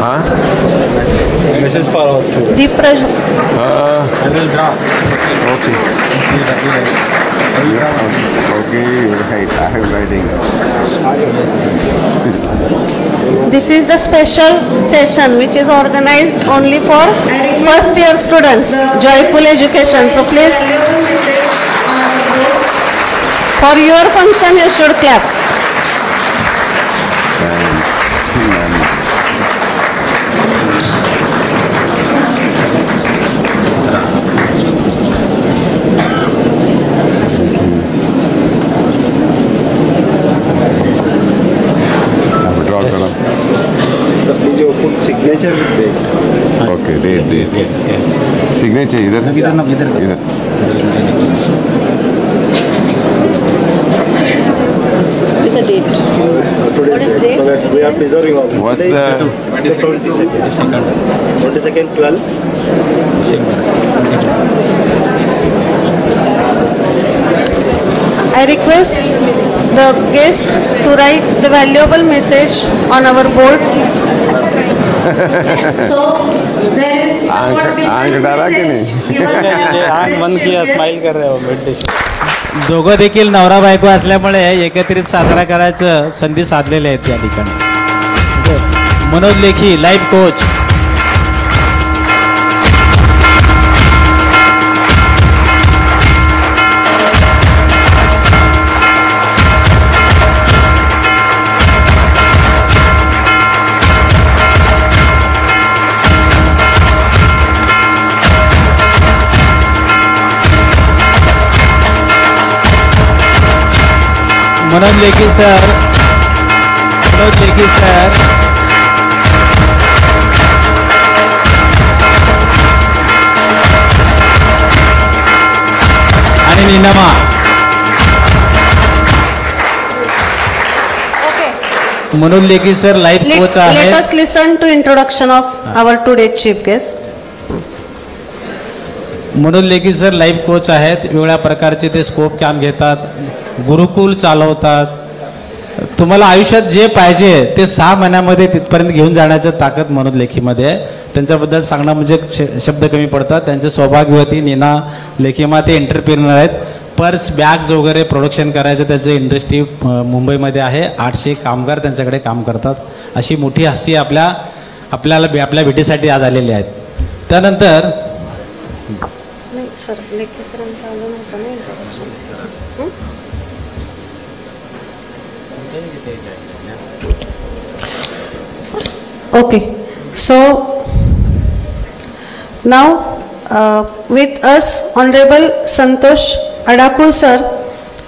Huh? Message for our students. Deep pressure. I will draw. Okay. Okay, right. I am writing. This is the special session which is organized only for first year students, Joyful Education. So please, for your function you should clap. Signature with date. Okay, date. Signature इधर. इधर. With the date. What is date? So that we are preserving all. What's the 22nd, 12. I request the guest to write the valuable message on our board. So there is आंख डाला की नहीं? आंख बंद किया, smile कर रहे हो मेडिटेशन. दोघं देखील नवरा बायको असल्यामुळे एकत्रित साजरा करायचं संधी साधलेले आहेत या ठिकाणी. Manoj Lekhi life coach. Manoj Lekhi sir. आणि नीलमा. okay. Manoj Lekhi sir life coach Let आहे. us listen to introduction of our today's chief guest. Manoj Lekhi sir life coach आहेत. वेगवेगळ्या प्रकारचे ते स्कोप कॅम्प घेतात, गुरुकुल चालवतात. तुम्हाला आयुष्यात जे पाहिजे ते 6 महिन्यामध्ये तिथपर्यंत घेऊन जाण्याची ताकद मनोज लेखीमध्ये आहे. त्यांच्याबद्दल सांगणं म्हणजे शब्द कमी पडतात. त्यांचे सौभाग्यवती नीना लेखीमा ते एंटरप्रेन्युअर आहेत. पर्स बॅग्स वगैरे प्रोडक्शन करायचं त्याचं इंडस्ट्री मुंबईमध्ये आहे. 800 कामगार त्यांच्याकडे काम करतात. अशी मोठी हस्ती आपल्या भेटीसाठी आज आलेली आहेत. त्यानंतर Okay, so now with us Honorable Santosh Adakul sir,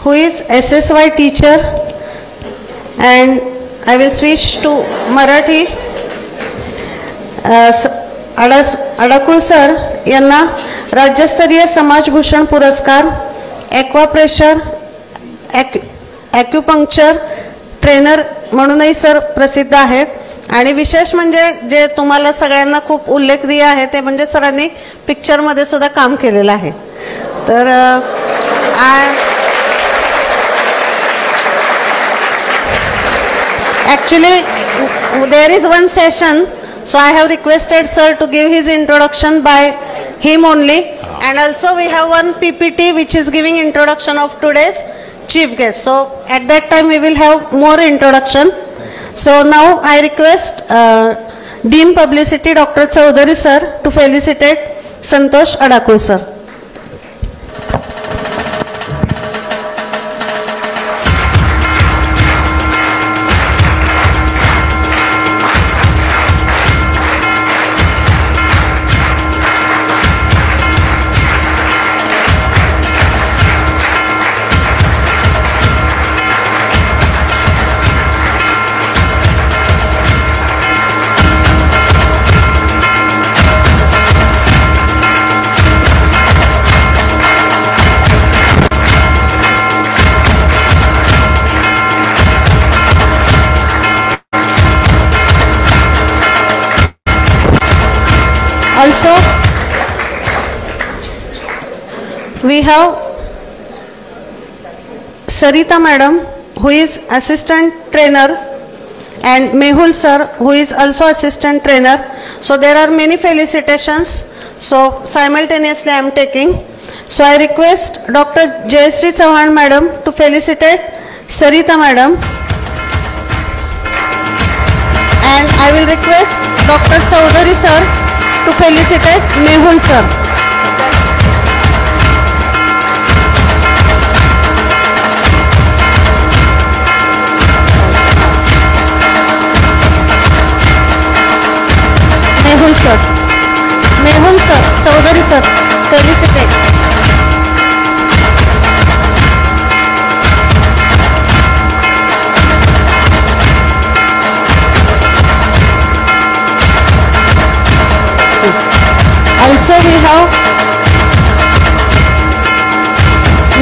who is SSY teacher, and I will switch to Marathi. Adakul sir यांना राज्यस्तरीय समाजभूषण पुरस्कार, एक्वा प्रेशर, ॲक्युपंक्चर ट्रेनर म्हणूनही सर प्रसिद्ध आहेत. आणि विशेष म्हणजे जे तुम्हाला सगळ्यांना खूप उल्लेखनीय आहे ते म्हणजे सरांनी पिक्चरमध्ये सुद्धा काम केलेलं आहे. तर actually there is one session, so I have requested sir to give his introduction by him only, and also we have one PPT which is giving introduction of today's chief guest. So at that time we will have more introduction. So now I request Dean Publicity Dr. Chaudhary sir to felicitate Santosh Adakul sir. Also, we have Sarita madam, who is assistant trainer and Mehul sir, who is also assistant trainer. So there are many felicitations. So simultaneously I am taking. So I request Dr. Jayashree Chauhan madam to felicitate Sarita madam. And I will request Dr. Chaudhary sir to felicitate Mehul sir. Mehul sir, Chaudhary sir, felicitate. Also we have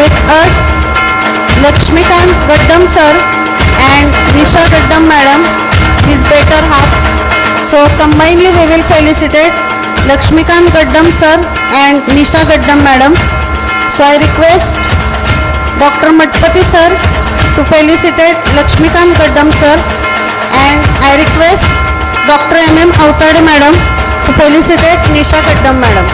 with us Lakshmikant Gaddam sir and Nisha Gaddam madam, his better half. So combinedly we will felicitate Lakshmikant Gaddam sir and Nisha Gaddam madam. So I request Dr. Matpati sir to felicitate Lakshmikant Gaddam sir, and I request Dr. M.M. Avtade madam to felicitate Nisha Gaddam madam.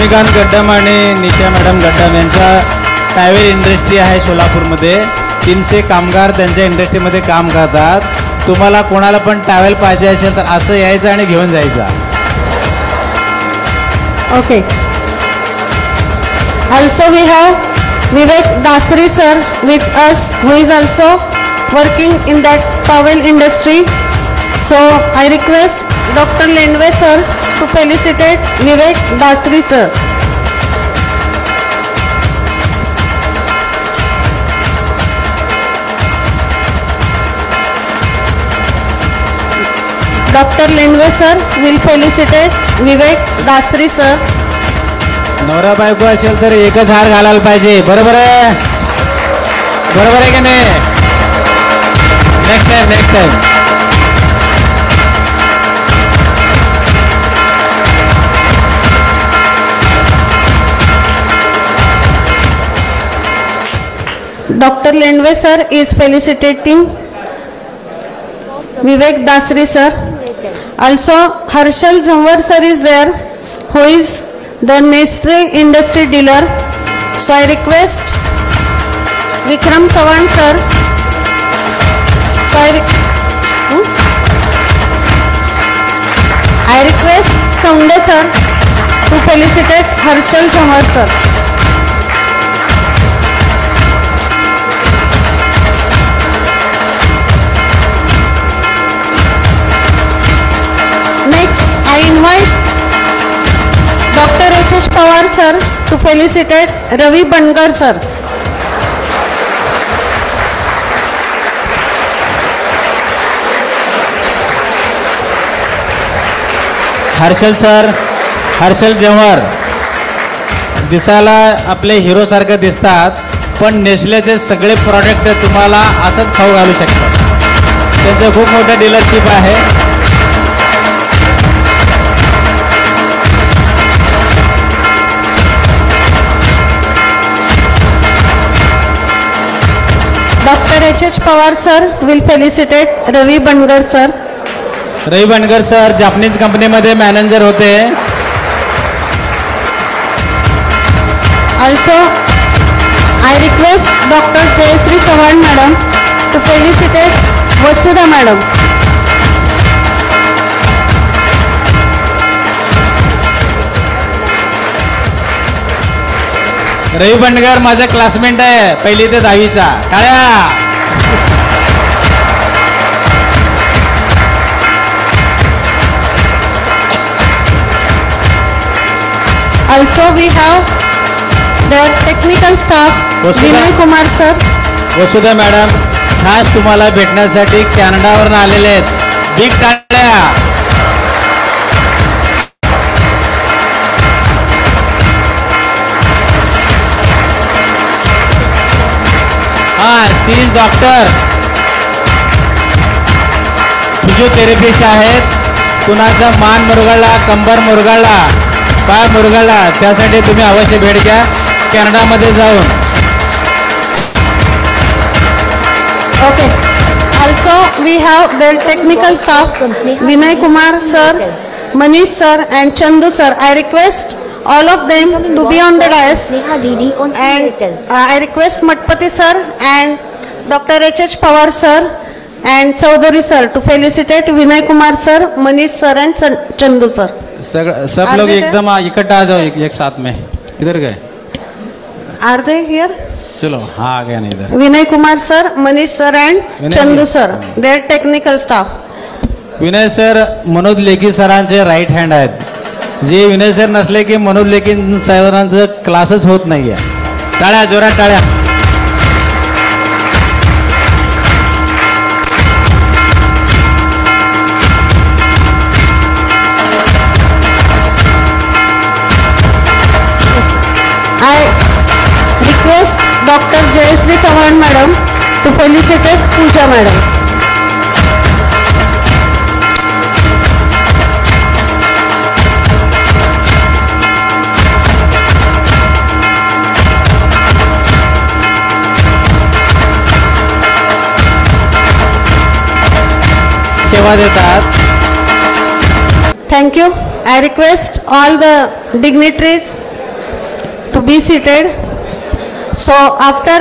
Laxmikant Gaddam आणि Nisha madam Gaddam यांच्या टायवेल industry आहे सोलापूरमध्ये. 300 कामगार त्यांच्या इंडस्ट्रीमध्ये काम करतात. तुम्हाला कोणाला पण टावेल पाहिजे असेल तर असं यायचं आणि घेऊन जायचं. Okay. Also we have Vivek Dasri sir with us, who is also working in that towel industry. So I request Dr. Lendwe sir to felicitate Vivek Dasri sir. Dr. Lendwe sir will felicitate Vivek Dasri sir. नवरा बायको असेल तर एकच हार घालायला पाहिजे. बरोबर आहे, बरोबर आहे की नाही? Next time Dr. Lendwe sir is felicitating Vivek Dasri sir. Also Harshal Jhanwar sir is there, who is the Nestle industry dealer. So I request Vikram Chavan sir. So I request Chaunde sir to felicitate Harshal Jhanwar sir. Next, I invite Dr. H.H. Pawar sir to felicitate Ravi Bangar sir. Harshal sir, Harshal Jawhar दिसायला आपले हिरो सारखे दिसतात, पण नेस्लेचे सगळे product तुम्हाला असंच खाऊ घालू शकतात. त्यांचं खूप मोठं डीलरशिप आहे. Dr. H.H. Pawar sir will felicitate Ravi Bangar sir. Ravi Bangar sir Japanese कंपनीमध्ये मॅनेजर होते. Also, I request Dr. Jayashree Chauhan madam to felicitate Vasudha madam. रवी बनगर माझा क्लासमेट आहे, 1ली ते 10वीचा. टाळ्या. Also we have their technical staff, Vinay Kumar sir. Vasudha madam खास तुम्हाला भेटण्यासाठी कॅनडावरून आलेले आहेत. बिग टाळ्या. सी इज डॉक्टर. फिजिओथेरपिस्ट आहेत. कुणाचा मान मुरगळला, कंबर मुरगळला, पाय मुरगळला, त्यासाठी तुम्ही अवश्य भेट घ्या कॅनडामध्ये जाऊन. Okay. Also, we have their technical staff, Vinay Kumar sir, Manish sir, and Chandu sir. I request all of them to be on the dais. And I request Matpati sir and Dr. H.H. Pawar sir and Chaudhary sir to felicitate Vinay Kumar sir, Manish sir, and Chandu sir. सब लोग एकदम इकट्ठा आ जाओ एक साथ में. इधर गए. Are they here? चलो हाँ आ गया नहीं इधर. Vinay Kumar sir, Manish sir, and Chandu sir. Their technical staff. Vinay sir Manoj Lekhi सरांचे राईट हँड आहेत. जे विनय सर नसले की मनोज लेखी सरांचं क्लासच होत नाहीये. टाळ्या, जोरात टाळ्या. I request Dr. Jayashree Chavan madam to felicitate Pooja madam. सेवा देतात. Thank you. I request all the dignitaries to be seated. So after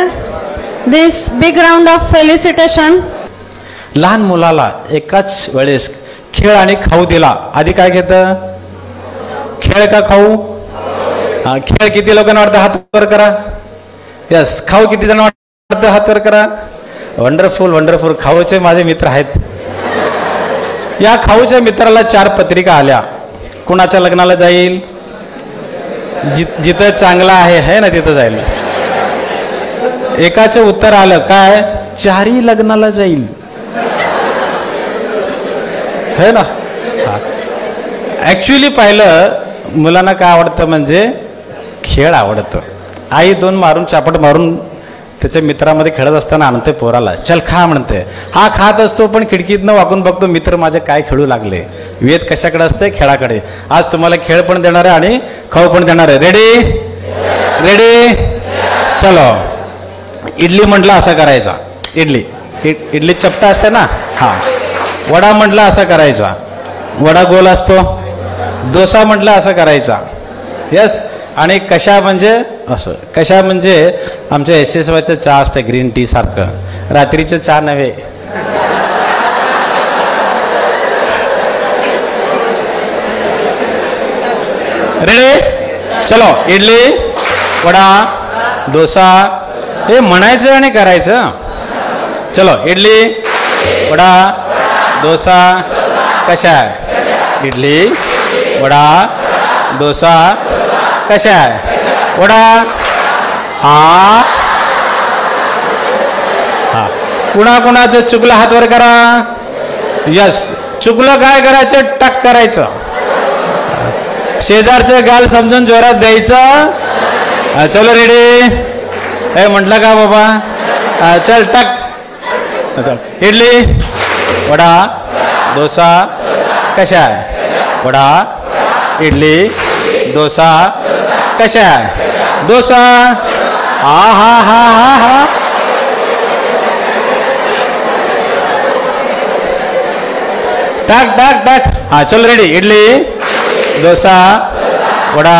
this big round of felicitation, लहान मुलाला एकाच वेळेस खेळ आणि खाऊ दिला. आधी काय घेतं? खेळ का खाऊ? हा, खेळ किती लोकांना वाटतं? हात वर करा. यस. खाऊ किती जण वाटतं? हात वर करा. Wonderful wonderful. खाऊचे माझे मित्र आहेत. या खाऊच्या मित्राला 4 पत्रिका आल्या. कुणाच्या लग्नाला जाईल? जिथं चांगला आहे ना तिथं जाईल. एकाचं उत्तर आलं काय? 4ही लग्नाला जाईल. है ना. ऍक्च्युली पाहिलं मुलांना काय आवडतं म्हणजे खेळ आवडतं. आई 2 मारून चापट मारून त्याच्या मित्रामध्ये खेळत असताना आणते पोराला. चल खा म्हणते. हा खात असतो पण खिडकीतनं वाकून बघतो मित्र माझे काय खेळू लागले. वेद कशाकडे असते? खेळाकडे. आज तुम्हाला खेळ पण देणार आहे आणि खाऊ पण देणार आहे. Ready ready. चलो. इडली म्हटलं असा करायचा. इडली चपटा असते ना. हा. वडा म्हटलं असा करायचा. वडा गोल असतो. डोसा म्हटलं असा करायचा. यस. आणि कशा म्हणजे असं. कशा म्हणजे आमच्या SSYचं चहा असतं ग्रीन टी सारखं. रात्रीचं चहा नव्हे. रेडी. चलो. इडली, वडा, डोसा हे म्हणायचं आणि करायचं. चलो. इडली, वडा, डोसा कशा आहे? इडली, वडा, डोसा कशा आहे? वडा. हा. हा. कुणाचं चुकलं हात वर करा. यस. चुकलं काय करायचं? टक करायचं. शेजारचं गाल समजून जोरात द्यायचं. चलो रेडी. हे म्हटलं का बाबा? चल टक. इडली, वडा, डोसा कशा आहे? वडा, इडली, डोसा कशा आहे? डोसा. हा हा हा हा हा. टाक टाक टाक. हा चल रेडी. इडली, डोसा, वडा.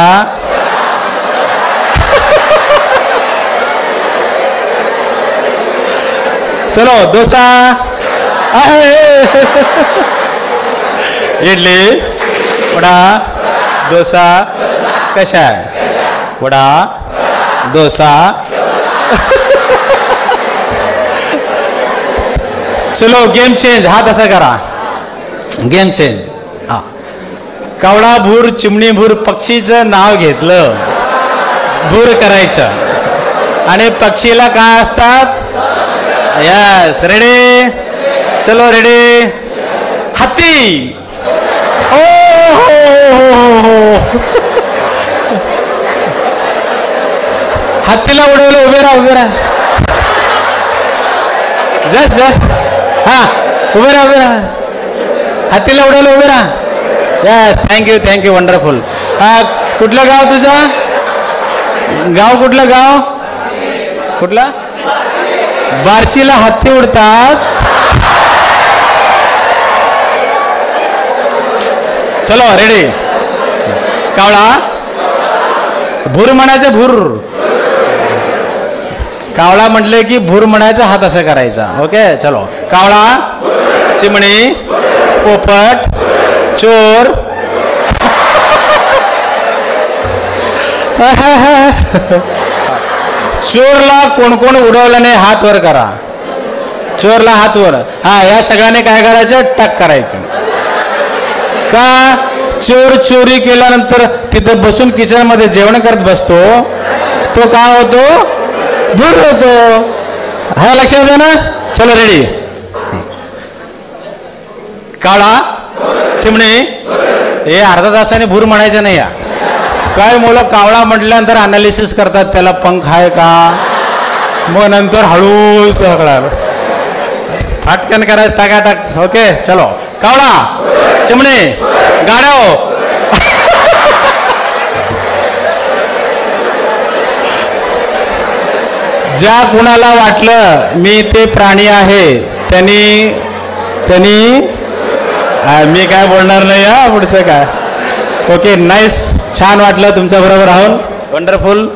चलो. डोसा, इडली, वडा, डोसा कशा आहे? वडा, डोसा. चलो गेम चेंज. हात असा करा. Game change. हा. कावळा भूर चिमणी भूर पक्षीचं नाव घेतलं. भूर करायचं आणि पक्षीला काय असतात? यस. रेडी. चलो रेडी. हत्ती. ओ हत्तीला उडवलं. उभे राहा उभे राहा. जस्ट जस्ट हा उभे राहा हातीला उडायला उभे राहा. Yes thank you wonderful. कुठलं गाव तुझं? गाव कुठलं गाव? कुठला? बार्शीला हत्ती उडतात. चलो रेडी. कावळा भूर म्हणायचं. भूर कावळा म्हटले की भूर म्हणायचं, हात असं करायचा. ओके चलो. कावळा, चिमणी, पोपट, चोर. चोरला कोण कोण उडवलं नाही हात वर करा. चोरला हात वर. हा या सगळ्यांनी काय करायचं? टक करायचं. का? चोर चोरी केल्यानंतर तिथं बसून किचन मध्ये जेवण करत बसतो, तो काय होतो? भूर होतो. हा लक्षात द्या ना. चलो रेडी. कावळा, चिमणी, हे अर्धा तासाने भूर म्हणायचं नाही. या काय मुलं कावळा म्हटल्यानंतर अनालिसिस करतात, त्याला पंख आहे का, मग नंतर हळू फाटकन करायचं टाकाटाक. ओके चलो. कावळा, चिमणी, गाढव. ज्या कुणाला वाटलं मी ते प्राणी आहे त्यांनी मी काय बोलणार नाही. हा पुढचं काय. Okay nice. छान वाटलं तुमच्या बरोबर आहोत. वंडरफुल.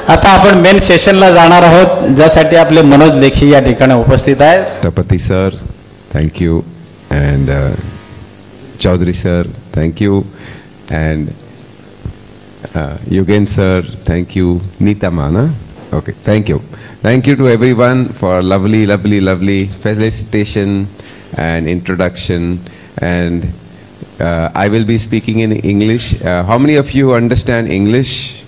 आता आपण मेन सेशनला जाणार आहोत, ज्यासाठी आपले मनोज लेखी या ठिकाणी उपस्थित आहेत. Tapati sir, thank you, and Chaudhary sir, thank you, and Yugen sir, thank you. Neeta Mana, okay, thank you to everyone for lovely felicitation and introduction. And I will be speaking in English. How many of you understand English?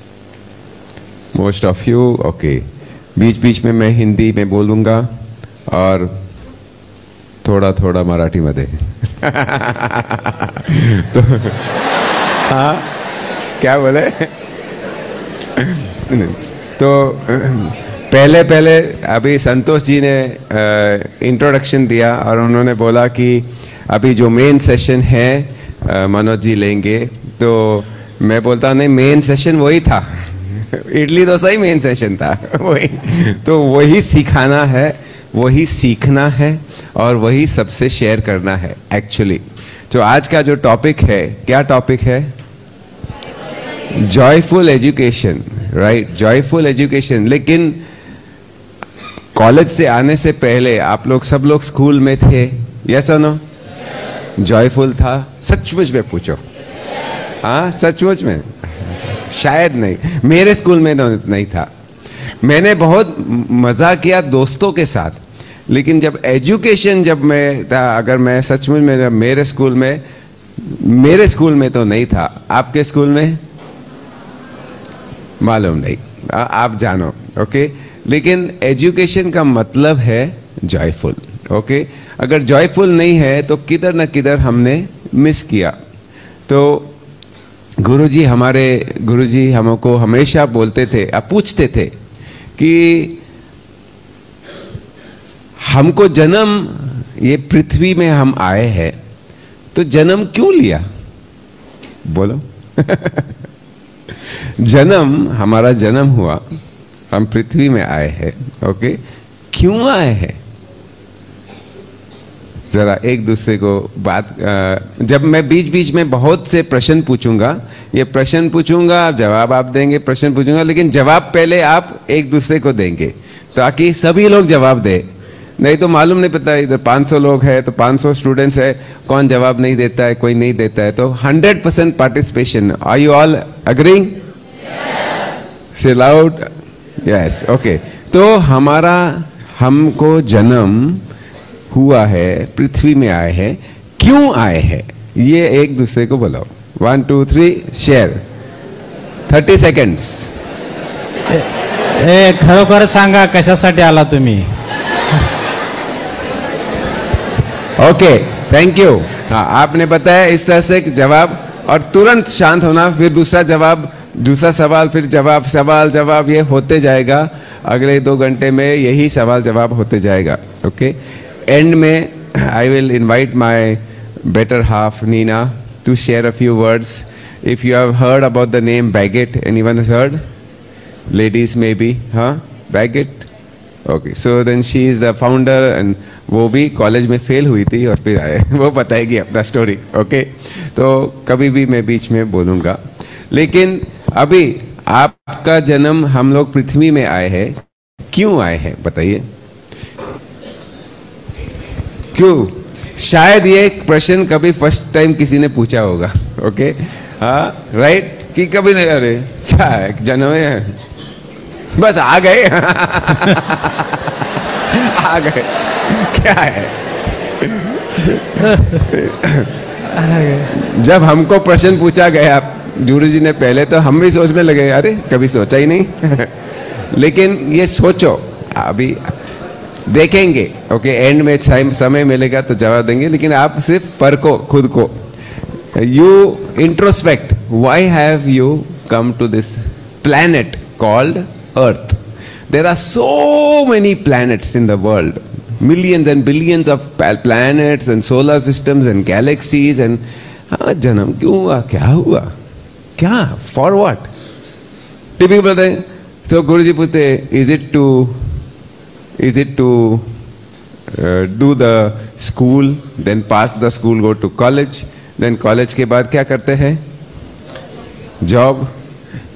Most of you, okay. बीच में मैं हिंदी में बोलूँगा और थोड़ा मराठी मध्ये. तो हाँ क्या बोले? तो पहले अभी संतोष जी ने इंट्रोडक्शन दिया और उन्होंने बोला कि अभी जो मेन सेशन है मनोज जी लेंगे. तो मैं बोलता नहीं, मेन सेशन वही था. इडली डोसा ही मेन सेशन था. वही तो वही सिखाना है, वही सीखना है और वही सबसे शेयर करना है एक्चुअली. तो आज का जो टॉपिक है, क्या टॉपिक है? Joyful education, right. Joyful education. लेकिन कॉलेज से आने से पहले आप लोग सब लोग स्कूल में थे, यस और नो? जॉयफुल था? सचमुच में पूछो. हाँ सचमुच में? शायद नहीं. मेरे स्कूल में नहीं था. मैंने बहुत मजा किया दोस्तों के साथ, लेकिन जब एजुकेशन जब मैं था, अगर मैं सचमुच में मेरे स्कूल में तो नहीं था. आपके स्कूल में? मालूम नहीं, आप जानो. ओके. लेकिन एजुकेशन का मतलब है जॉयफुल. ओके. अगर जॉयफुल नहीं है तो किधर न किधर हमने मिस किया. तो गुरुजी हमको हमेशा बोलते थे, पूछते थे कि हमको जन्म, ये पृथ्वी में हम आए हैं तो जन्म क्यों लिया? बोलो. हमारा जन्म हुआ, हम पृथ्वी में आए हैं. ओके. क्यों आए हैं? जरा एक दूसरे को बात. जब मैं बीच में बहुत से प्रश्न पूछूंगा, ये प्रश्न पूछूंगा, जवाब आप देंगे, प्रश्न पूछूंगा, लेकिन जवाब पहले आप एक दूसरे को देंगे ताकि सभी लोग जवाब दे. नहीं तो मालूम नहीं पता. इधर 500 लोग है तो 500 स्टूडेंट्स है, कौन जवाब नहीं देता है, कोई नहीं देता है. तो 100% participation. Are you all agreeing? Say loud. Yes. Okay. तो हमको जन्म हुआ है, पृथ्वी में आए हैं, क्यों आए हैं? ये एक दूसरे को बोलो. 1 2 3 शेयर. 30 सेकंड्स. खरोखर सांगा कशासाठी आला तुम्ही? ओके. Thank you. हाँ आपने बताया इस तरह से जवाब, और तुरंत शांत होना. फिर दूसरा जवाब, दूसरा सवाल, फिर जवाब, सवाल जवाब, ये होते जाएगा. अगले 2 घंटे में यही सवाल जवाब होते जाएगा. ओके, एंड में I will invite my better half Neena to share a few words. If you have heard about the name Baggett, anyone has heard? Ladies maybe, huh? Baggett? Okay, so then she is the founder and वो भी college में fail हुई थी और फिर आए. वो बताएगी अपना स्टोरी. ओके, तो कभी भी मैं बीच में बोलूँगा. लेकिन अभी आपका जन्म, हम लोग पृथ्वी में आए हैं. क्यों आए हैं बताइए? क्यों? शायद ये प्रश्न कभी फर्स्ट टाइम किसी ने पूछा होगा. ओके, हाँ, राइट, कि कभी नहीं, अरे क्या है जन्म है, बस आ गए. आ गए, क्या है? जब हमको प्रश्न पूछा गया गुरु जी ने पहले, तो हम भी सोचने लगे, अरे कभी सोचा ही नहीं. लेकिन ये सोचो, अभी देखेंगे. ओके, एंड में समय मिलेगा तो जवाब देंगे. लेकिन आप सिर्फ परखो खुद को. You introspect. Why have you come to this planet called earth? There are so many planets in the world, millions and billions of planets and solar systems and galaxies. And जन्म क्यों हुआ? क्या हुआ? क्या? For what? टिपिकल बोलते हैं. तो गुरु जी पूछते, is it to do the school, then pass the school, go to college, then college के बाद क्या करते हैं? जॉब.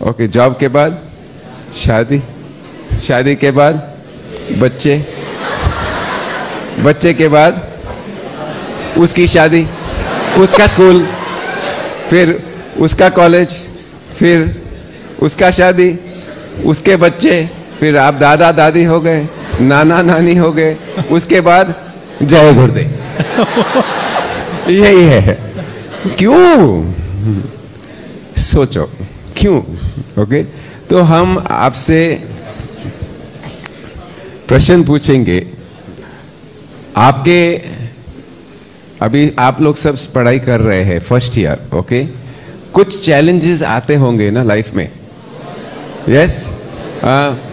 ओके, जॉब के बाद शादी, शादी के बाद बच्चे, बच्चे के बाद उसकी शादी, उसका स्कूल, फिर उसका कॉलेज, फिर उसका शादी, उसके बच्चे, फिर आप दादा दादी हो गए, नाना नानी हो गए, उसके बाद जय गुरुदेव. यही है. क्यों? सोचो क्यों. ओके, तो हम आपसे प्रश्न पूछेंगे. आपके अभी आप लोग सब पढ़ाई कर रहे हैं, फर्स्ट ईयर. ओके, कुछ चैलेंजेस आते होंगे ना लाइफ में. यस,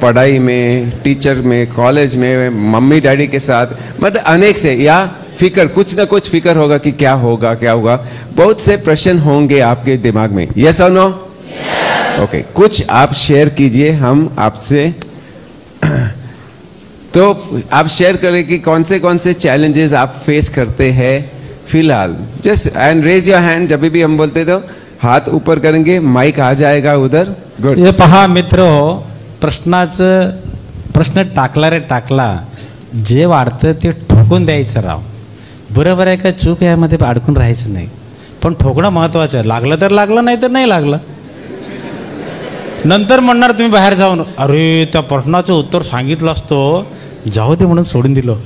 पढ़ाई में, टीचर में, कॉलेज में, मम्मी डैडी के साथ, मतलब अनेक से, या फिकर, कुछ ना कुछ फिकर होगा कि क्या होगा क्या होगा. बहुत से प्रश्न होंगे आपके दिमाग में. यस और नो? ओके, कुछ आप शेयर कीजिए हम आपसे. तो आप शेयर करें कि कौन से चैलेंजेस आप फेस करते हैं फिलहाल. Just and raise your hand. जब भी हम बोलते तो हाथ ऊपर करेंगे, माइक आ जाएगा उधर. गुड. हे पहा मित्र हो, प्रश्न टाकला रे टाकला, जे वाढतं ते ठोकून द्यायचं राव. बरोबर आहे का चूक आहे यामध्ये अडकून राहायचं नाही. पण ठोकणं महत्वाचं आहे. लागलं तर लागलं, नाही तर नाही लागलं. नंतर म्हणणार तुम्ही बाहेर जाऊन, अरे त्या प्रश्नाचं उत्तर सांगितलं असतो, जाऊ दे म्हणून सोडून दिलं.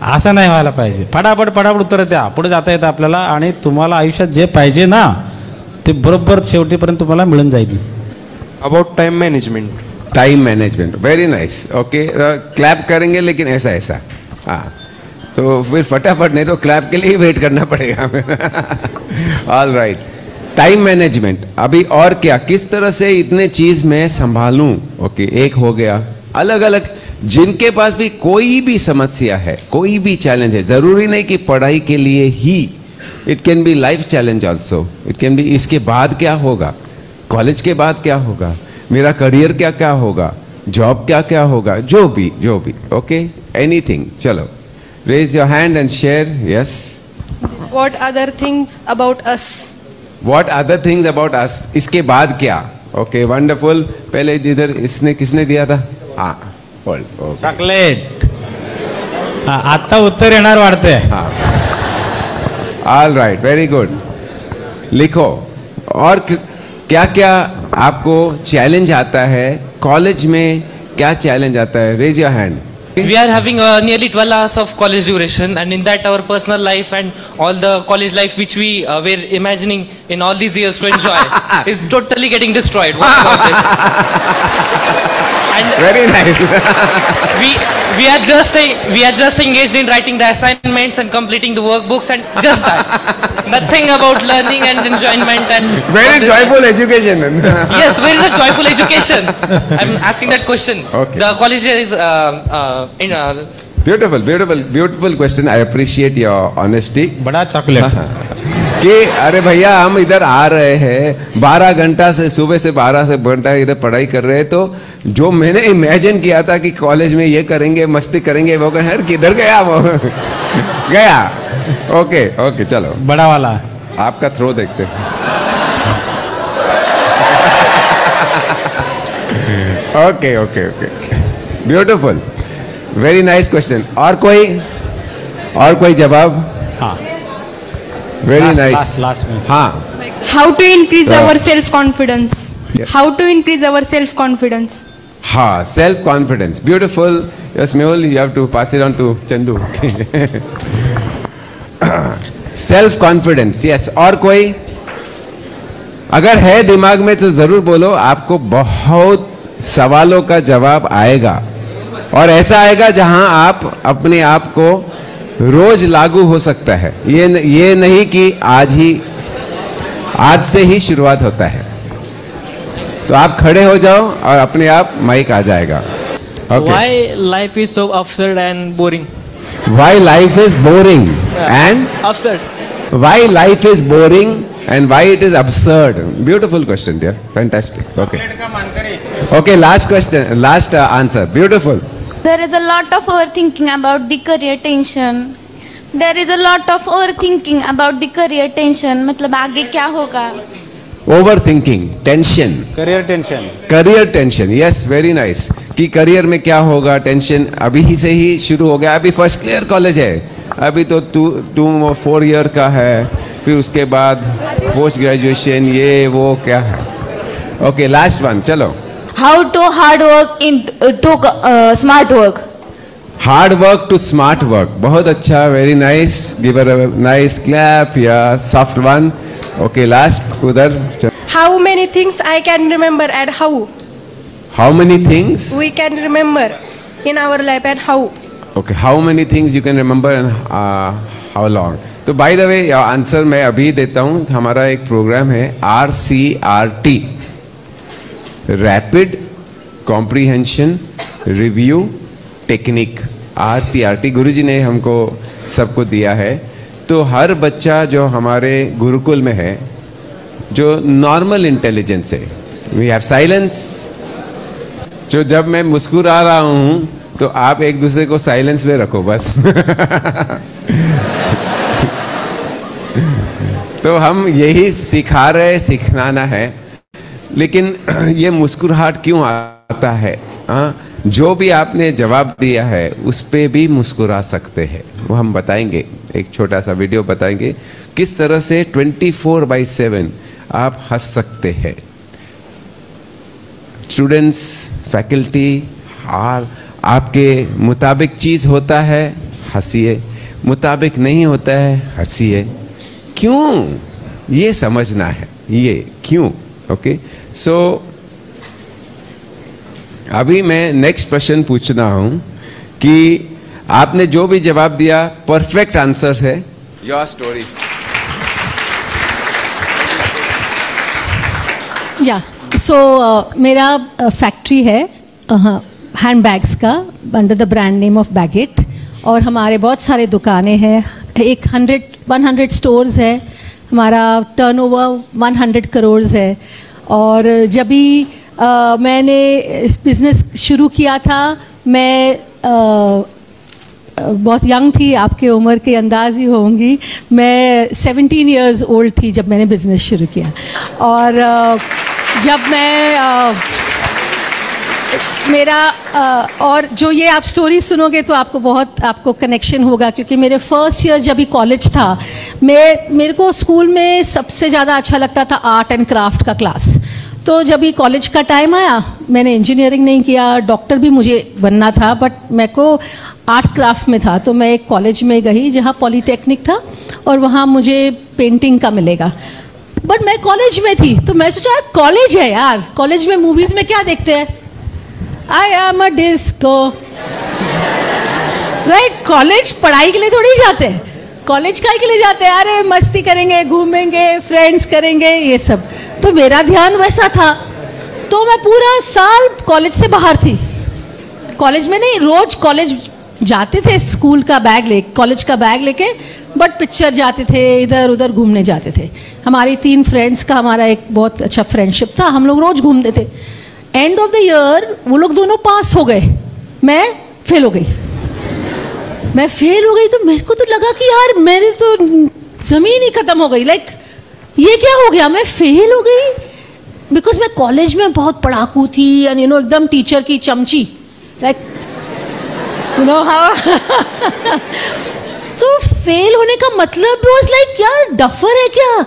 असं नाही व्हायला पाहिजे. फटाफट उत्तर द्या. पुढे जाता येतं आपल्याला. आणि तुम्हाला आयुष्यात जे पाहिजे ना ते बरोबर शेवटीपर्यंत तुम्हाला मिळून जाईल. About time management. Time management, very nice. Okay, clap करेंगे लेकिन ऐसा. हाँ, तो फिर फटाफट, नहीं तो क्लैप के लिए वेट करना पड़ेगा. All right. Time management. अभी और क्या, किस तरह से इतने चीज मैं संभालूं. ओके, एक हो गया. अलग अलग, जिनके पास भी कोई भी समस्या है, कोई भी चैलेंज है, जरूरी नहीं कि पढ़ाई के लिए ही, it can be life challenge also. It can be इसके बाद क्या होगा, कॉलेज के बाद क्या होगा, मेरा करियर क्या क्या होगा, जॉब क्या क्या होगा, जो भी. Okay, anything. चलो, raise your hand and share. Yes. What other things about us? What other things about us? इसके बाद क्या? Okay, wonderful. पहले जिधर इसने किसने दिया था? हाँ, चॉकलेट. आता उत्तर येणार वाटते. हाँ, ऑल राइट, वेरी गुड. लिखो. और क्या क्या आपको चैलेंज आता है कॉलेज में? क्या चैलेंज आता है? Raise your hand. We are having nearly 12 hours of college duration, and in that our personal life and all the college life which we were imagining in all these years to enjoy is totally getting destroyed. What about it? And Very nice. we are just engaged in writing the assignments and completing the workbooks and just that. Nothing about learning and enjoyment and Very joyful education. Yes, where is the joyful education? I'm asking that question. Okay. The college is Beautiful question. I appreciate your honesty. बड़ा chocolate कि अरे भैया हम इधर आ रहे हैं 12 घंटा से सुबह से 12 से घंटा इधर पढ़ाई कर रहे हैं, तो जो मैंने इमेजिन किया था कि कॉलेज में ये करेंगे मस्ती करेंगे वो यार किधर गया वो गया। ओके चलो बड़ा वाला आपका थ्रो देखते हैं। Okay beautiful, very nice question. और कोई जवाब? हाँ वेरी नाइस। लास्ट हाँ How to increase our self-confidence? Yeah. How to increase our self-confidence? हाँ, self confidence, beautiful. Yes Mehul, you have to pass it on to Chandu. Self confidence, yes. और कोई अगर है दिमाग में तो जरूर बोलो, आपको बहुत सवालों का जवाब आएगा और ऐसा आएगा जहां आप अपने आप को रोज लागू हो सकता है। ये नहीं कि आज से ही शुरुआत होता है। तो आप खड़े हो जाओ और अपने आप माइक आ जाएगा। Why life is so absurd and boring? Why life is boring and Absurd. why life is boring and why it is absurd? Beautiful question, dear. Fantastic. Okay, last question, last answer. Beautiful. There is a lot of overthinking about the career tension. There is a lot of overthinking about the career tension. मतलब आगे क्या होगा? Overthinking, tension. Career tension, yes very nice. कि career में क्या होगा, tension अभी ही से ही शुरू हो गया। अभी फर्स्ट ईयर कॉलेज है, अभी तो 4 ईयर का है, फिर उसके बाद पोस्ट ग्रेजुएशन, ये वो क्या है। ओके, लास्ट वन, चलो। How to hard work to smart work? Hard work to smart work, बहुत अच्छा, very nice. Give a nice clap या सॉफ्ट वन। ओके, लास्ट उधर। How many things I can remember and how How many things we can remember in our life and how? Okay, how many things you can remember and how long? तो by the way answer मैं अभी देता हूँ। हमारा एक programme है RCRT, rapid comprehension review technique. RCRT गुरुजी ने हमको सबको दिया है। तो हर बच्चा जो हमारे गुरुकुल में है, जो नॉर्मल इंटेलिजेंस है, वी हैव साइलेंस। जो जब मैं मुस्कुरा रहा हूं तो आप एक दूसरे को साइलेंस में रखो बस। तो हम यही सिखाना है। लेकिन ये मुस्कुराहट क्यों आता है? जो भी आपने जवाब दिया है उस पे भी मुस्कुरा सकते हैं, वो हम बताएंगे। एक छोटा सा वीडियो बताएंगे किस तरह से 24/7 आप हंस सकते हैं। स्टूडेंट्स, फैकल्टी, आपके मुताबिक चीज होता है हंसिए, मुताबिक नहीं होता है हंसिए। क्यों, ये समझना है, ये क्यों। ओके, सो अभी मैं नेक्स्ट प्रश्न पूछ रहा हूं कि आपने जो भी जवाब दिया परफेक्ट आंसर है। Your story. या सो मेरा फैक्ट्री है हैंडबैग्स का under the brand name of baguette, और हमारे बहुत सारे दुकानें हैं। 100 स्टोर्स है। हमारा टर्नओवर 100 करोड़ है। और जब भी मैंने बिजनेस शुरू किया था, मैं बहुत यंग थी, आपके उम्र के अंदाज ही होंगी। मैं 17 इयर्स ओल्ड थी जब मैंने बिजनेस शुरू किया। और जब मैं मेरा और जो ये आप स्टोरी सुनोगे तो आपको कनेक्शन होगा, क्योंकि मेरे फर्स्ट ईयर जब भी कॉलेज था, मेरे को स्कूल में सबसे ज़्यादा अच्छा लगता था आर्ट एंड क्राफ्ट का क्लास। तो जब भी कॉलेज का टाइम आया, मैंने इंजीनियरिंग नहीं किया, डॉक्टर भी मुझे बनना था, बट मेरे को आर्ट क्राफ्ट में था। तो मैं एक कॉलेज में गई जहाँ पॉलीटेक्निक था, और वहाँ मुझे पेंटिंग का मिलेगा। बट मैं कॉलेज में थी तो मैं सोचा यार कॉलेज है, यार कॉलेज में मूवीज में क्या देखते हैं, I am a disco. Right, college पढ़ाई के लिए थोड़ी जाते हैं, कॉलेज काय के लिए जाते हैं? अरे मस्ती करेंगे, घूमेंगे, फ्रेंड्स करेंगे, ये सब। तो मेरा ध्यान वैसा था। तो मैं पूरा साल कॉलेज से बाहर थी, कॉलेज में नहीं, रोज कॉलेज जाते थे, स्कूल का बैग ले, कॉलेज का बैग लेके, बट पिक्चर जाते थे, इधर उधर घूमने जाते थे। हमारी 3 फ्रेंड्स का हमारा एक बहुत अच्छा फ्रेंडशिप था, हम लोग रोज घूमते थे। एंड ऑफ द ईयर वो लोग दोनों पास हो गए, मैं फेल हो गई। मैं फेल हो गई तो मेरे को तो लगा कि यार मेरी तो जमीन ही खत्म हो गई। लाइक ये क्या हो गया, मैं फेल हो गई। बिकॉज मैं कॉलेज में बहुत पढ़ाकू थी एंड यू नो एकदम टीचर की चमची, लाइक यू नो हाउ। तो फेल होने का मतलब वाज लाइक यार डफर है क्या,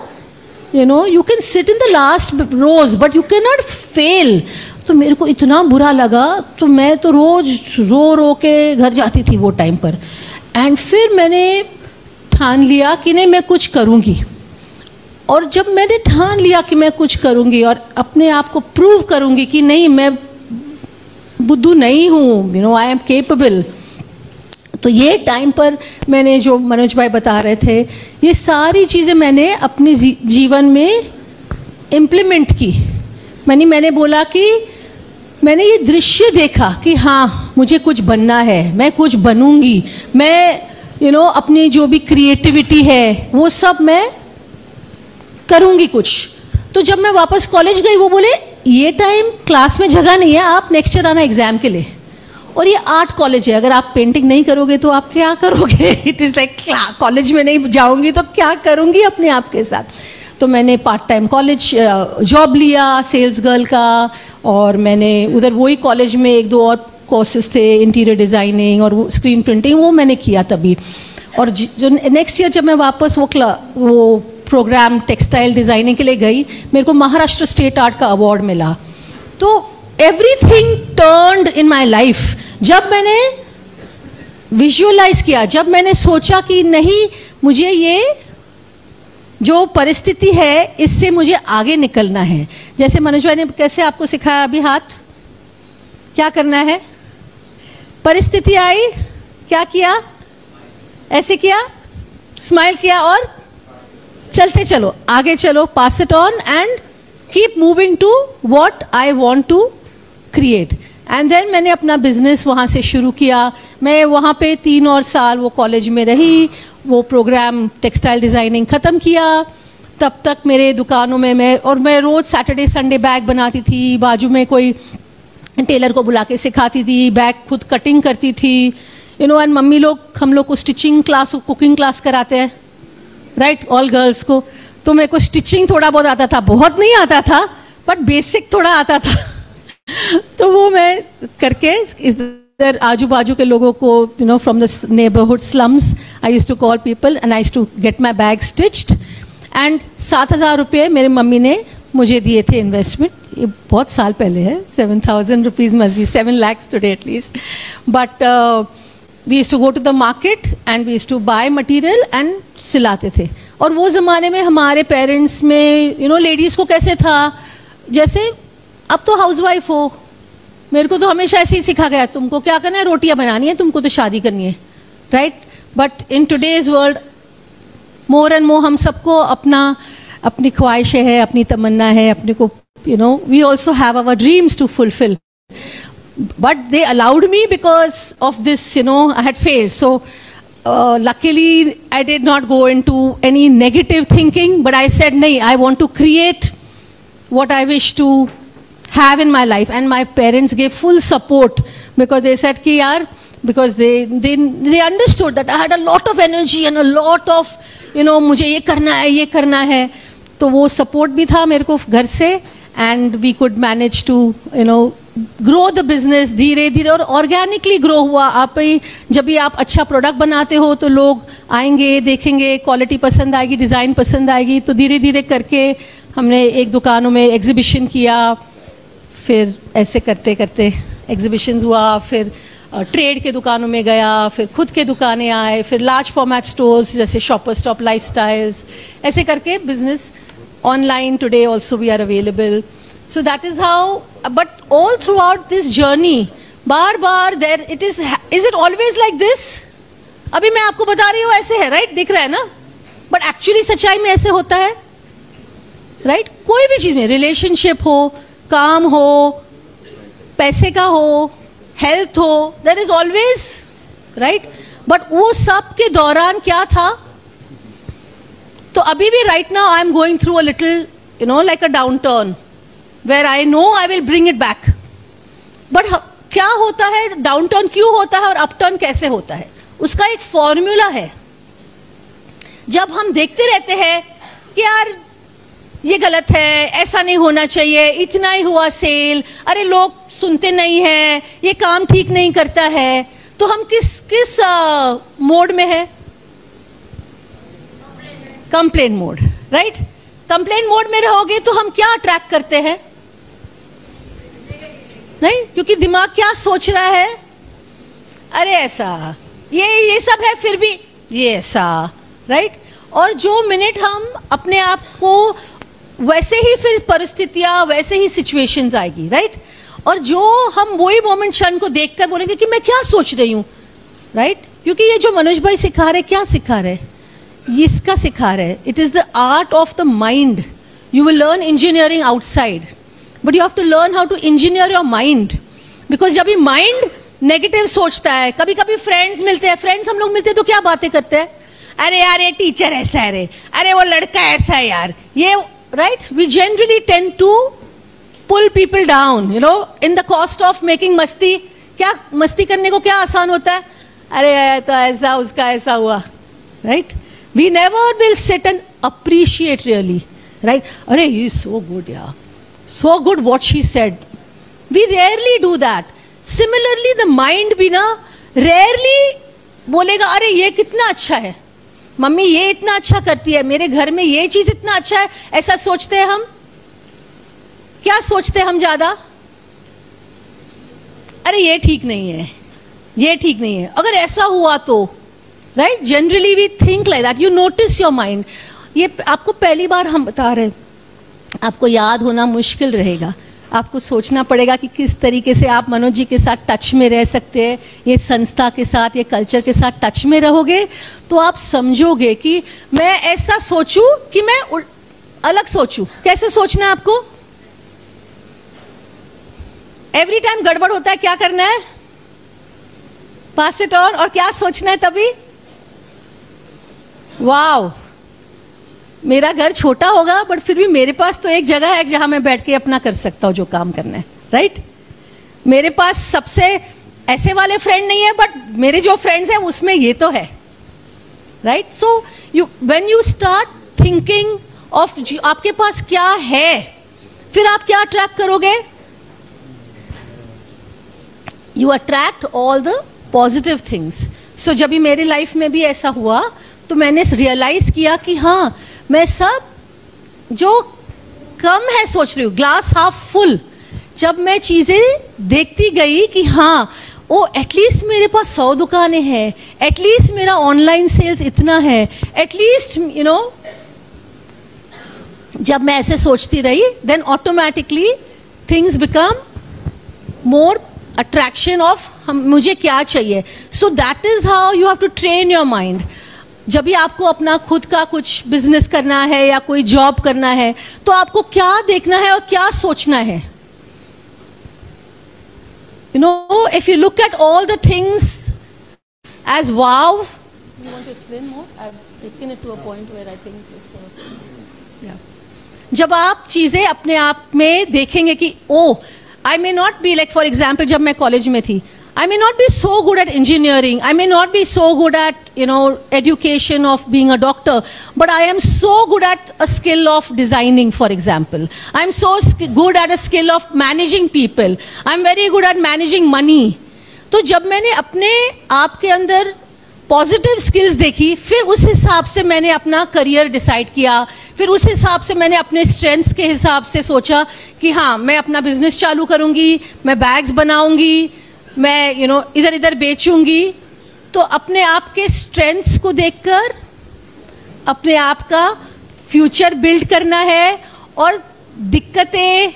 you know you can sit in the last rows but you can not fail. तो मेरे को इतना बुरा लगा, तो मैं तो रोज रो रो के घर जाती थी वो टाइम पर। एंड फिर मैंने ठान लिया कि नहीं मैं कुछ करूँगी। और जब मैंने ठान लिया कि मैं कुछ करूँगी और अपने आप को प्रूव करूँगी कि नहीं मैं बुद्धू नहीं हूँ, you know I am capable, तो ये टाइम पर मैंने जो मनोज भाई बता रहे थे ये सारी चीज़ें मैंने अपने जीवन में इम्प्लीमेंट की। मैंने बोला कि मैंने ये दृश्य देखा कि हाँ मुझे कुछ बनना है, मैं कुछ बनूंगी, मैं यू नो अपनी जो भी क्रिएटिविटी है वो सब मैं करूंगी कुछ। तो जब मैं वापस कॉलेज गई वो बोले ये टाइम क्लास में जगह नहीं है, आप नेक्स्ट ईयर आना एग्जाम के लिए, और ये आर्ट कॉलेज है, अगर आप पेंटिंग नहीं करोगे तो आप क्या करोगे? इट इज़ लाइक कॉलेज में नहीं जाऊंगी तो क्या करूंगी अपने आप के साथ। तो मैंने पार्ट टाइम कॉलेज जॉब लिया सेल्स गर्ल का, और मैंने उधर वही कॉलेज में 1-2 और कोर्सेज थे, इंटीरियर डिज़ाइनिंग और स्क्रीन प्रिंटिंग, वो मैंने किया तभी। और जो नेक्स्ट ईयर जब मैं वापस वो प्रोग्राम टेक्सटाइल डिज़ाइनिंग के लिए गई, मेरे को महाराष्ट्र स्टेट आर्ट का अवार्ड मिला। तो everything turned in my life. जब मैंने विजुअलाइज किया, जब मैंने सोचा कि नहीं मुझे ये जो परिस्थिति है इससे मुझे आगे निकलना है। जैसे मनोज भाई ने कैसे आपको सिखाया अभी, हाथ क्या करना है, परिस्थिति आई क्या किया, ऐसे किया, स्माइल किया और चलते चलो, आगे चलो, pass it on and keep moving to what I want to create. And then मैंने अपना बिजनेस वहाँ से शुरू किया। मैं वहाँ पे 3 और साल वो कॉलेज में रही, वो प्रोग्राम टेक्सटाइल डिज़ाइनिंग ख़त्म किया। तब तक मेरे दुकानों में मैं रोज़ सैटरडे संडे बैग बनाती थी, बाजू में कोई टेलर को बुला के सिखाती थी, बैग खुद कटिंग करती थी, यू नो। एंड मम्मी लोग हम लोग को स्टिचिंग क्लास, कुकिंग क्लास कराते हैं, राइट, ऑल गर्ल्स को। तो मेरे को स्टिचिंग थोड़ा बहुत आता था, बहुत नहीं आता था बट बेसिक थोड़ा आता था। तो वो मैं करके इधर आजू बाजू के लोगों को, you know, from the neighbourhood slums I used to call people and I used to get my bag stitched. And 7,000 रुपये मेरे मम्मी ने मुझे दिए थे इन्वेस्टमेंट। ये बहुत साल पहले है, 7,000 rupees must be 7 lakhs today at least. But we used to go to the market and we used to buy material and सिलाते थे। और वो ज़माने में हमारे पेरेंट्स में, यू नो, लेडीज़ को कैसे था, जैसे अब तो हाउसवाइफ हो, मेरे को तो हमेशा ऐसे ही सिखा गया, तुमको क्या करना है, रोटियां बनानी है, तुमको तो शादी करनी है, right. But in today's world more and more हम सबको अपनी ख्वाहिशें है, अपनी तमन्ना है, अपने को, you know, we also have our dreams to fulfil. But they allowed me because of this, you know, I had failed. So luckily I did not go into any negative thinking, but I said nahi, I want to create what I wish to have in my life, and my parents gave full support because they said ki yaar, because they understood that I had a lot of energy and a lot of, you know, मुझे ये करना है। तो वो support भी था मेरे को घर से, and we could manage to, you know, grow the business धीरे धीरे, और ऑर्गेनिकली ग्रो हुआ। आप ही जब भी आप अच्छा प्रोडक्ट बनाते हो तो लोग आएंगे, देखेंगे, क्वालिटी पसंद आएगी, डिज़ाइन पसंद आएगी, तो धीरे धीरे करके हमने एक दुकानों में एग्जीबिशन किया, फिर ऐसे करते करते एग्जीबिशंस हुआ, फिर ट्रेड के दुकानों में गया, फिर खुद के दुकानें आए, फिर लार्ज फॉर्मेट स्टोर्स जैसे शॉपर स्टॉप, लाइफस्टाइल्स, ऐसे करके business online today also we are available. So that is how, but all throughout this journey, बार there it is it always like this? अभी मैं आपको बता रही हूँ ऐसे है, right? दिख रहा है ना? But actually सच्चाई में ऐसे होता है, right? कोई भी चीज में, रिलेशनशिप हो, काम हो, पैसे का हो, हेल्थ हो, there is always, right? But वो सब के दौरान क्या था? तो अभी भी right now I am going through a little, you know, like a downturn, where I know I will bring it back. But क्या होता है, डाउनटर्न क्यों होता है और अपटर्न कैसे होता है, उसका एक फॉर्मूला है. जब हम देखते रहते हैं कि यार ये गलत है, ऐसा नहीं होना चाहिए, इतना ही हुआ सेल, अरे लोग सुनते नहीं हैं, ये काम ठीक नहीं करता है, तो हम किस मोड में है? Complain mode, right? Complain mode में रहोगे तो हम क्या अट्रैक्ट करते हैं? नहीं, क्योंकि दिमाग क्या सोच रहा है? अरे ऐसा, ये सब है, फिर भी ये ऐसा, राइट? और जो मिनट हम अपने आप को वैसे ही, फिर परिस्थितियां वैसे ही सिचुएशंस आएगी, राइट? और जो हम वही मोमेंट क्षण को देखकर बोलेंगे कि मैं क्या सोच रही हूं, राइट? क्योंकि ये जो मनोज भाई सिखा रहे, क्या सिखा रहे? इसका सिखा रहे, it is the art of the mind. You will learn engineering outside, but you have to learn how to engineer your mind. Because जब ये माइंड नेगेटिव सोचता है, कभी कभी फ्रेंड्स मिलते हैं, फ्रेंड्स हम लोग मिलते हैं तो क्या बातें करते हैं? अरे यार ये टीचर ऐसा है, रे अरे वो लड़का ऐसा है यार, ये, right? We generally tend to pull people down, you know, in the cost of making मस्ती. क्या मस्ती करने को क्या आसान होता है? अरे तो ऐसा, उसका ऐसा हुआ, right? We never will sit and appreciate really, right? अरे ही इज सो गुड यार, so good what she said. We rarely do that. Similarly the mind भी ना rarely बोलेगा अरे ये कितना अच्छा है, मम्मी ये इतना अच्छा करती है, मेरे घर में ये चीज इतना अच्छा है. ऐसा सोचते हैं हम? क्या सोचते हैं हम ज्यादा? अरे ये ठीक नहीं है, ये ठीक नहीं है, अगर ऐसा हुआ तो, right? Generally we think like that. You notice your mind. ये आपको पहली बार हम बता रहे, आपको याद होना मुश्किल रहेगा. आपको सोचना पड़ेगा कि किस तरीके से आप मनोज जी के साथ टच में रह सकते हैं. ये संस्था के साथ, ये कल्चर के साथ टच में रहोगे तो आप समझोगे कि मैं ऐसा सोचूं कि मैं अलग सोचूं. कैसे सोचना है आपको? एवरी टाइम गड़बड़ होता है, क्या करना है? पास इट ऑन. और क्या सोचना है तभी? वाओ, मेरा घर छोटा होगा बट फिर भी मेरे पास तो एक जगह है जहां मैं बैठ के अपना कर सकता हूं जो काम करना है, राइट? मेरे पास सबसे ऐसे वाले फ्रेंड नहीं है, बट मेरे जो फ्रेंड्स हैं उसमें ये तो है, right? So you when you start thinking of आपके पास क्या है, फिर आप क्या अट्रैक्ट करोगे? You attract all the positive things. So जब भी मेरी लाइफ में भी ऐसा हुआ तो मैंने रियलाइज किया कि हाँ, मैं सब जो कम है सोच रही हूँ, ग्लास हाफ फुल. जब मैं चीजें देखती गई कि हाँ, ओ एटलीस्ट मेरे पास 100 दुकानें हैं, एटलीस्ट मेरा ऑनलाइन सेल्स इतना है, एटलीस्ट यू नो, जब मैं ऐसे सोचती रही, then automatically things become more attraction of मुझे क्या चाहिए. So that is how you have to train your mind. जब भी आपको अपना खुद का कुछ बिजनेस करना है या कोई जॉब करना है तो आपको क्या देखना है और क्या सोचना है? You know, if you look at all the things as wow. You want to explain more? I have taken it to a point where I think it's, या, जब आप चीजें अपने आप में देखेंगे कि oh, I may not be like, for example जब मैं कॉलेज में थी, I may not be so good at engineering, I may not be so good at, you know, education of being a doctor, but I am so good at a skill of designing, for example. I am so good at a skill of managing people. I am very good at managing money. तो जब मैंने अपने आप के अंदर positive skills देखी, फिर उस हिसाब से मैंने अपना करियर डिसाइड किया, फिर उस हिसाब से मैंने अपने स्ट्रेंथ्स के हिसाब से सोचा कि हाँ, मैं अपना बिजनेस चालू करूंगी, मैं बैग्स बनाऊंगी, मैं यू नो इधर इधर बेचूंगी. तो अपने आप के स्ट्रेंथ्स को देखकर अपने आप का फ्यूचर बिल्ड करना है. और दिक्कतें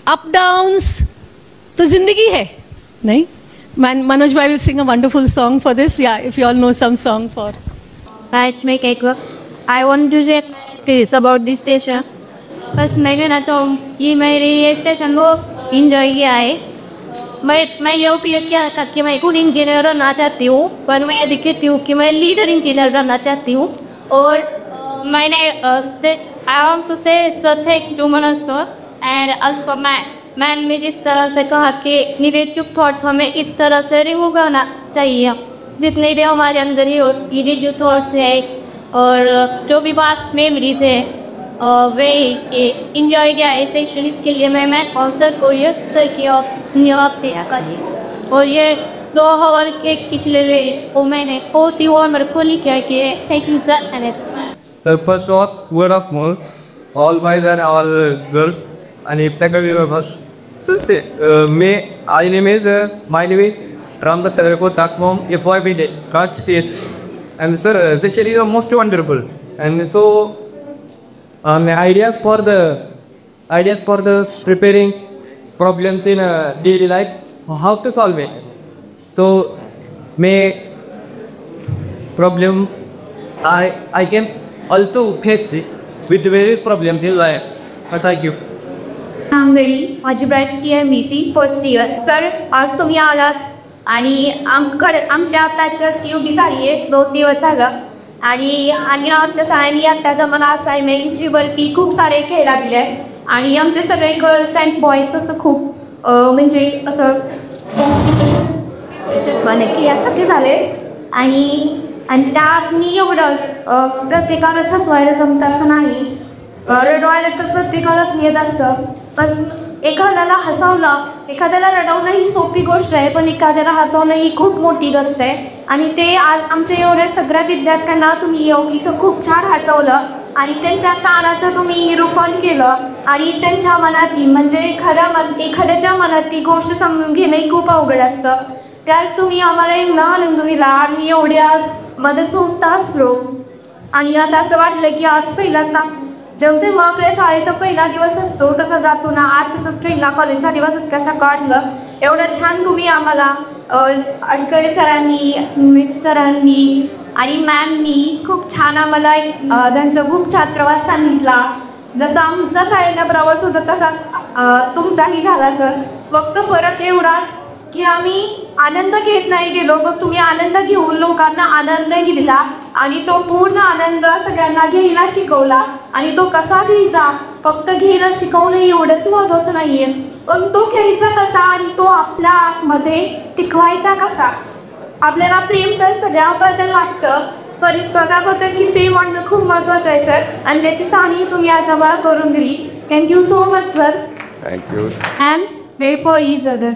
अप डाउन्स तो जिंदगी है नहीं. Manoj bhai will sing a wonderful song for this. Yeah, if you all know some song for. Right, make it work. I want to say this about this station. बस मैं कहना चाहूँ कि मेरे ये सेशन को इंजॉय किया है. मैं ये उपयोग किया कि मैं गुड इंजीनियर बनना चाहती हूँ, पर मैं दिखती हूँ कि मैं लीडर इंजीनियर बनना चाहती हूँ. और मैंने I want to say so thank you Manoj sir and also मैंने में जिस तरह से कहा कि निगेटिव थॉट्स हमें इस तरह से रिमूव करना चाहिए, जितने भी हमारे अंदर ही निगेटिव थॉट्स है और जो भी पास्ट मेमोरीज है वे इंजॉय किया है सेशन. इसके लिए मैं और सर को ये सर की धन्यवाद दिया करिए. और ये 2 आवर के पिछले वो मैंने बहुत ही ऑनर को लिखा कि thank you sir. Sir first of word of more all boys and all girls and if that will be first. So say my name is Ramdatta Takmom FYB Kach CS and sir session is most wonderful and so ideas for the preparing problems in daily life, how to solve it. So may problem I can also face it with various problems in life. Thank you. माझी branch T M B C first year. Sir आज तुम्ही आलात आणि आमच्या आताच्या सी you B सारी आहे 2 दिवस झालं आणि आमच्या सगळ्यांनी आत्ताचा मला असाइनमेंट हिस्ट्रीवरती खूप सारे खेळ दिले आणि आमचे सगळे गर्ल्स अँड बॉईज असं खूप म्हणजे असं की असं काही झाले आणि त्यात मी एवढं प्रत्येकालाच हसवायला जमतं असं नाही, रडवायला तर प्रत्येकालाच येत असतं, पण एखाद्याला हसवलं एखाद्याला रडवणं ही सोपी गोष्ट आहे, पण एखाद्याला हसवणं ही खूप मोठी गोष्ट आहे. आणि ते आज आमच्या एवढ्या सगळ्या विद्यार्थ्यांना तुम्ही एवढीचं खूप छान हसवलं आणि त्यांच्या ताणाचं तुम्ही निरूपण केलं आणि त्यांच्या मनातली म्हणजे एखाद्याच्या मनातली गोष्ट समजून घेणंही खूप अवघड असतं. त्यात तुम्ही आम्हाला एवढा आनंद दिला आणि एवढ्याच मध्ये सुद्धा असलो आणि असं वाटलं की आज पहिल्यांदा जेव्हा आपल्या शाळेचा पहिला दिवस असतो तसा जातो ना, आज तसं पहिला कॉलेजचा दिवस असं कसं वाटलं. एवढं छान तुम्ही आम्हाला अडकळे सरांनी मित सरांनी आणि मॅमनी खूप छान आम्हाला त्यांचा खूप छान प्रवास सांगितला. जसा आमचा शाळेला प्रवास होता तसा तुमचाही झाला सर. फक्त फरक एवढाच की आम्ही आनंद घेत नाही गेलो, पण तुम्ही आनंद घेऊन लोकांना आनंद दिला आणि तो पूर्ण आनंद सगळ्यांना घ्यायला शिकवला. आणि तो कसा घ्यायचा, फक्त घ्यायला शिकवणं एवढंच महत्त्वाचं नाहीये, पण तो घ्यायचा कसा आणि तो आपल्या आतमध्ये टिकवायचा कसा. आपल्याला प्रेम तर सगळ्याबद्दल वाटतं, पण स्वतःबद्दल की प्रेम वाटणं खूप महत्त्वाचं आहे सर, आणि त्याची जाणीव तुम्ही आज आम्हाला करून दिली. Thank you so much sir. Thank you. And wait for each other.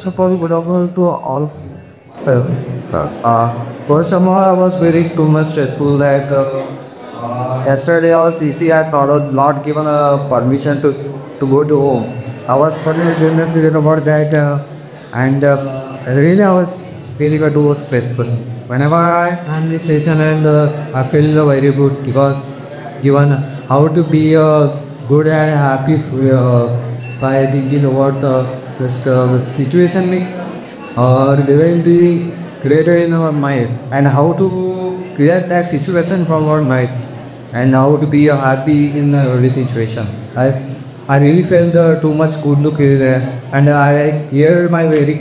Suppose good afternoon to all. First of all, I was very too much stressful that yesterday our CC had not given a permission to go to home. I was pretty about that and really I was feeling too stressful. Whenever I am in this session and I feel very good because given how to be good and happy by thinking about the situation they will be created in our mind and how to create that situation from our minds and how to be happy in every situation. I really felt too much good look there and I cleared my very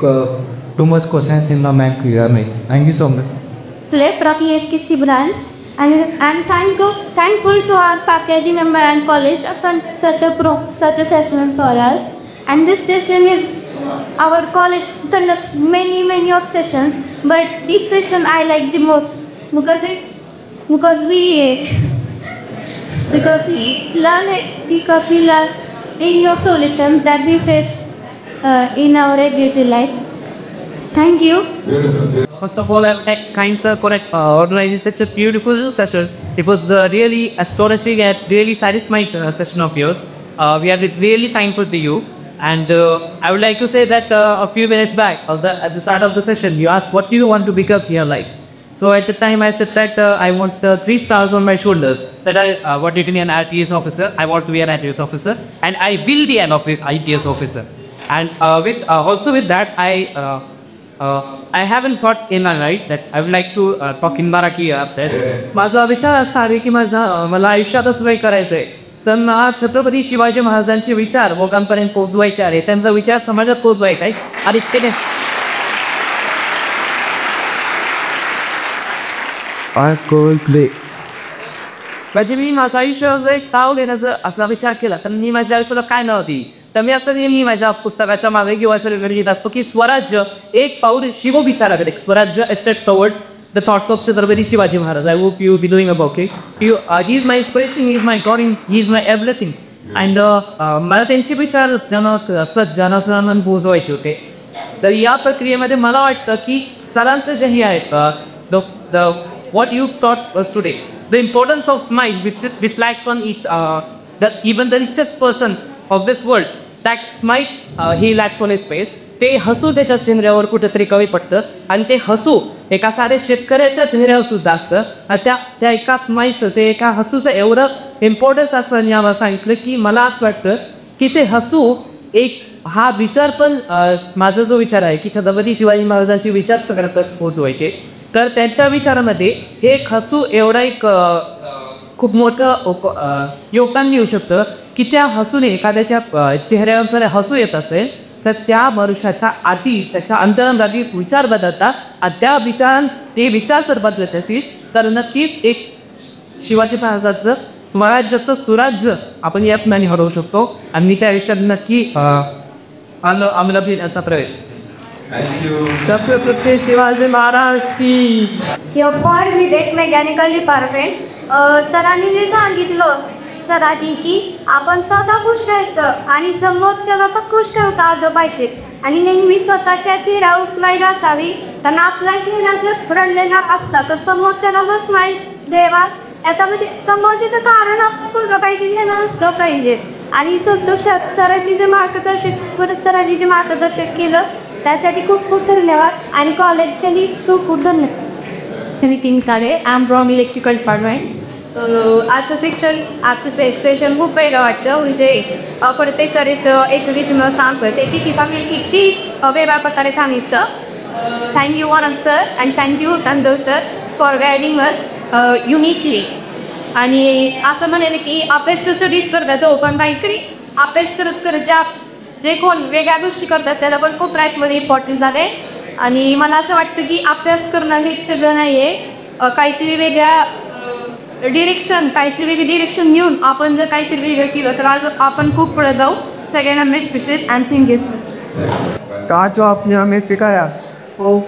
too much questions in the mind clear me. Thank you so much. Today Prati KC branch and I'm thankful to our faculty member and college for such a session for us. And this session is our college conducts many of sessions, but this session I like the most because we learn in your solution that we face in our everyday life. Thank you. First of all, I would like kind sir for organizing such a beautiful session. It was really astonishing and really satisfying session of yours. We are really thankful to you. And I would like to say that a few minutes back, at the start of the session, you asked what do you want to become here like. So at the time I said that I want 3 stars on my shoulders. That I want to be an IPS officer. I want to be an IPS officer, and I will be an IPS officer. And also with that, I haven't thought in my mind that I would like to talk in Marathi after. माझा विचार असा आहे की मला आयुष्यात असं काही करायचंय. तर छत्रपती शिवाजी महाराजांचे विचार लोकांपर्यंत पोहोचवायचे आहे, त्यांचा विचार समाजात पोहोचवायचा आहे. आणि ते म्हणजे मी माझ्या आयुष्यात एक ताव देण्याचा असा विचार केला, तर मी माझ्या आयुष्याला काय नव्हती. तर मी असं नेहमी माझ्या पुस्तकाच्या मागे किंवा असं लिहित असतो की स्वराज्य एक पाऊल शिव विचाराकडे. स्वराज्य step towards the thoughts of Chhatrapati Shivaji Maharaj. I hope you be doing about it. He is my inspiration, he is my God, he is my everything. And मला त्यांचे विचार जनासरांना पोहोचवायचे होते. तर या प्रक्रियेमध्ये मला वाटतं की सरांचं जे हे आहेत what you taught us today, the importance of smile, which lacks on each, even the richest person of this world, that smile he lacks on his face. ते हसू त्याच्या चेहऱ्यावर कुठेतरी कमी पडतं, आणि ते हसू एका साध्या शेतकऱ्याच्या चेहऱ्यावर सुद्धा असतं. त्या एका स्माईलचं, ते एका हसूचं एवढं इम्पॉर्टन्स असं यावर सांगितलं की मला असं वाटतं की ते हसू एक हा विचार पण माझा जो विचार आहे की छत्रपती शिवाजी महाराजांचे विचार सगळ्यात पोहोचवायचे, तर त्यांच्या विचारामध्ये हे एक हसू एवढा एक खूप मोठं योगदान देऊ शकतं की त्या हसूने एखाद्याच्या चेहऱ्यावर जर हसू येत असेल तर त्या मनुष्याचा आधी त्याच्या अंतरंगातील विचार बदलतात, आणि त्या ते विचार जर बदलत असतील तर नक्कीच एक शिवाजी महाराजांचं स्वराज्याचं सुराज्य आपण या ठिकाणी हरवू शकतो. आणि मी त्या आयुष्यात नक्की आम्हाला घेण्याचा प्रयत्न. छत्रपती शिवाजी महाराज की. फॉर विदेट मेकॅनिकल डिपार्टमेंट सरांनी जे सांगितलं सरांनी की आपण स्वतः खुश राहायचं आणि समोरच्याला पण खुश ठेवता आलं पाहिजे, आणि नेहमी स्वतःच्या चेहऱ्यावर स्माईल असावी. कारण आपल्या चेहरा जर रडलेला असला तर समोरच्याला पण स्माईल द्यावा. याच्यामध्ये समोरच्याचं कारण आपण बोललं पाहिजे, हे नसलं पाहिजे. आणि संतोषात सरांनी जे मार्गदर्शक केलं त्यासाठी खूप खूप धन्यवाद. आणि कॉलेजच्यानी खूप खूप धन्यवाद. Nitin Kale, I am from electrical department. आजचं सेशन खूप वेगळं वाटतं. म्हणजे प्रत्येक सरीचं एक्झिबिशनवर सांगतं ते किती वेगळ्या प्रकारे सांगितलं. Thank you Vanant sir and thank you Santosh sir for guiding us uniquely. आणि असं म्हणेल की अभ्यास तर स्टडीज करतात हो, पण काहीतरी अभ्यास करत जे कोण वेगळ्या गोष्टी करतात त्याला पण खूप लाईफमध्ये इम्पॉर्टन्स झाले. आणि मला असं वाटतं की अभ्यास करणं हे सगळं नाही आहे, काहीतरी काहीतरी वेगळी डिरेक्शन घेऊन आपण जर काहीतरी वेगळं केलं तर आज आपण खूप पुढे जाऊ. सेकंड बेस्ट विशेष अँड थिंक इज का जो आपने हमें सिखाया वो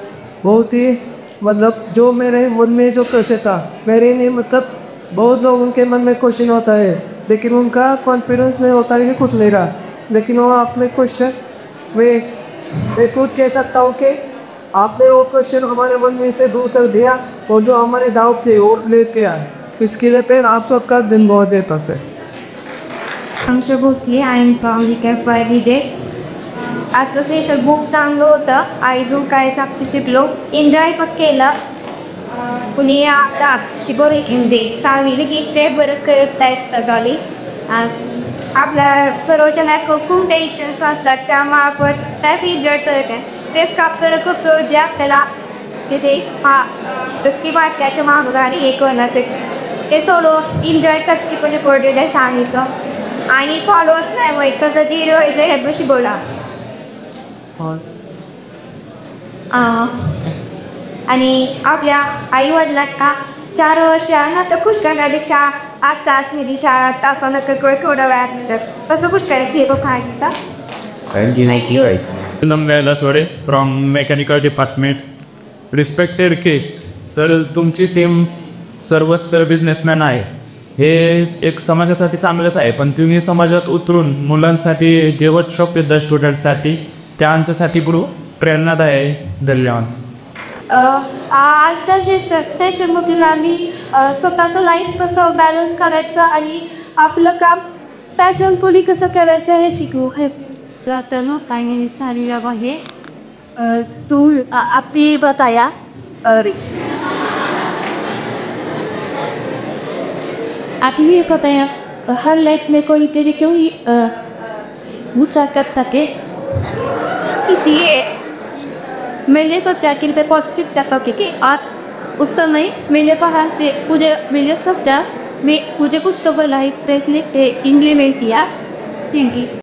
बहुत ही मतलब जो मेरे मन में जो क्वेश्चन था, मेरे नहीं मतलब बहुत लोगों के मन में क्वेश्चन होता है लेकिन उनका कॉन्फिडेंस नहीं होता है कि कुछ नहीं रहा, लेकिन वो आपने क्वेश्चन मैं खुद कह सकता हूँ कि आपने वो क्वेश्चन हमारे मन में से दूर कर दिया और जो हमारे डाउट थे और लेके आए. इसके लिए पेन आप सबका दिन बहुत देता से. आमच्या भोसले, आय एम फ्रॉम विदे. आजचं सेशन खूप चांगलं होतं. आई काय चांगलं शिकलो, एन्जॉय पण केलं. कुणी आता शिकवले हिंदी सांगितलं की ते बरं करत आहेत गाली. आपल्या प्रवचनात खूप टेन्शन्स असतात त्यामुळे आपण त्या एन्जॉय करत आहे. तेच आपल्याला कसं जे आपल्याला तिथे जसं की वाक्याच्या मागं आणि हे करणं ते सोडून एन्जॉय करते पण इम्पॉर्टंट आहे सांगितलं. आणि फॉलोअर्स नाही होय कसं जे व्हायचं ह्यात शिकवला. आणि आपल्या आई वडिलांना 4 वर्षांना तर खुश करण्यापेक्षा 8 तास निधी 4 तासानं थोडं वेळात कसं खुश करायचं हे बघा. थँक्यू. नमस्कार सोडे from mechanical department. Respected guest sir, तुमची टीम सर्वस्तर बिझनेसमॅन आहे, हे एक समाजासाठी चांगलंच आहे, पण तुम्ही समाजात उतरून मुलांसाठी जे वर्कशॉप येतात स्टुडंटसाठी त्यांच्यासाठी प्रेरणादायी आहे. धन्यवाद. आजच्या जे सेशनमधून आम्ही स्वतःचं लाईफ कसं बॅलन्स करायचं आणि आपलं काम पॅशनफुली कसं करायचं हे शिकू. हे रतन कांगनी सारी है तू आपी बताया आपने बताया हर लाइफ में कोई तेरे क्यों ही ऊंचा करता के इसलिए मैंने सोचा कि मैं पॉजिटिव चाहता हूँ कि और उस समय मेरे बाहर से मुझे सोचा मैं मुझे कुछ तो लाइफ से इम्प्लीमेंट किया। Thank you.